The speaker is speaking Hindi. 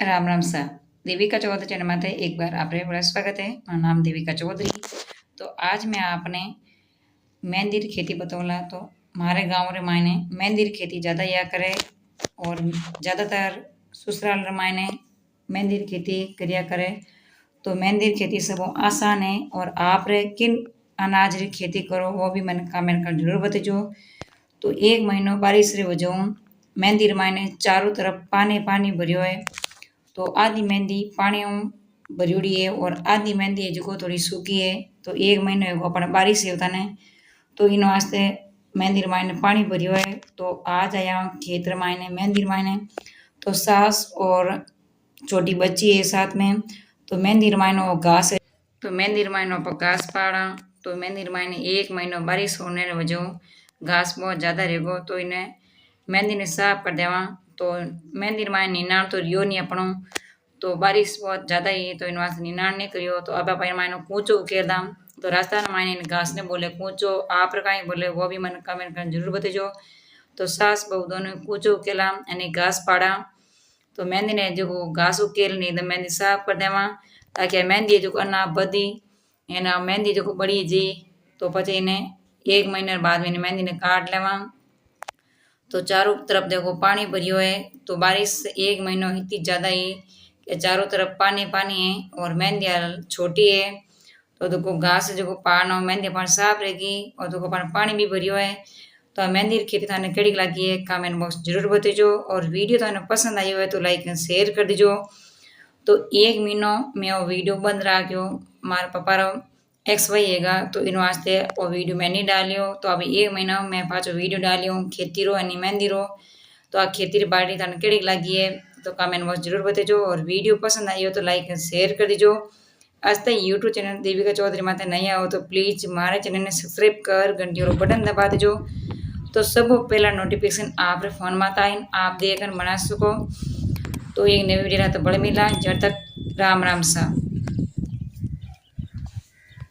राम राम सा। देविका चौधरी चैनल में एक बार आपरे बड़ा स्वागत है। मेरा नाम देविका चौधरी। तो आज मैं आपने मेहंदी की खेती बताऊँगा। तो हमारे गांव रे मायने मेहंदी की खेती ज़्यादा या करे और ज़्यादातर ससुराल रे मायने मेहंदी की खेती करिया करे। तो मेहंदी की खेती सब आसान है और आप रे किन अनाज री खेती करो वो भी मैंने कमेंट कर जरूर बताजो। तो एक महीनो बारिश रे वजह मेहंदी रे मायने चारों तरफ पानी पानी भरियो है। तो आधी मेहंदी पानी भरियोड़ी है और आधी मेहंदी है जो थोड़ी सूखी है। तो एक महीनो अपने बारिश से होता ने तो इन वास्ते मेहंदी मायने पानी भरियो है। तो आज आया खेत मायने मेहंदी मायने तो सास और छोटी बच्ची है साथ में। तो मेहंदी मायने वो घास है। तो मेहंदी मायने पर घास पाड़ा। तो मेहंदी मायने एक महीनो बारिश होने की वजह घास बहुत ज़्यादा रहेगो। तो इन्हें मेहंदी ने साफ कर देवा। तो मेहंदी मायने निनाण तो रियो नहीं अपनों। तो बारिश बहुत ज़्यादा ही है तो इन वास्ते निनाण नहीं करियो। तो अब अपन मायने कूचो उकेर दाम। तो रास्ता ने मायने घास ने बोले कूचो आप कहीं बोले वो भी मैंने कमेंट कर जरूर बताजो। तो सास बहू दोनों कूचो उकेला यानी घास पाड़ा। तो मेहंदी ने जो घास उकेल नहीं तो मेहंदी साफ कर देवा ताकि मेहंदी जो अना बदी एना मेहंदी जो बड़ी जी। तो पचे इन्हें एक महीने बाद में मेहंदी ने काट लेवा। तो चारों तरफ देखो पानी भरियो है। तो बारिश एक महीनों इतनी ज़्यादा ही कि चारों तरफ पानी पानी है और मेहंदी छोटी है। तो देखो घास जो पानो मेहंदी पानी साफ रहेगी और देखो पानी भी भरियो है। तो मेहंदी की खेती थाने कड़ी लगी है कमेंट बॉक्स जरूर बताइजो और वीडियो थाने पसंद आई हो तो लाइक एंड शेयर कर दीजो। तो एक महीनों में वो वीडियो बंद रखो मारे पापा रो XY हैगा तो इन वास्ते वो वीडियो मैं नहीं डालियो। तो अभी एक महीना मैं पाचो वीडियो डालियो खेती रो यानी मेहंदी रो। तो आ खेती री बाड़ी थाने केड़ी लगी है तो कमेंट बॉक्स जरूर बताइजो और वीडियो पसंद आई हो तो लाइक एंड शेयर कर दीजो। आज तक यूट्यूब चैनल देविका चौधरी माथे नहीं आओ तो प्लीज हमारे चैनल ने सब्सक्राइब कर घंटी और बटन दबा दीजो। तो सब पहला नोटिफिकेशन आप रे फोन में आइन आप देखकर बना सको। तो एक नई वीडियो तो बड़े मिला जब तक राम राम सा।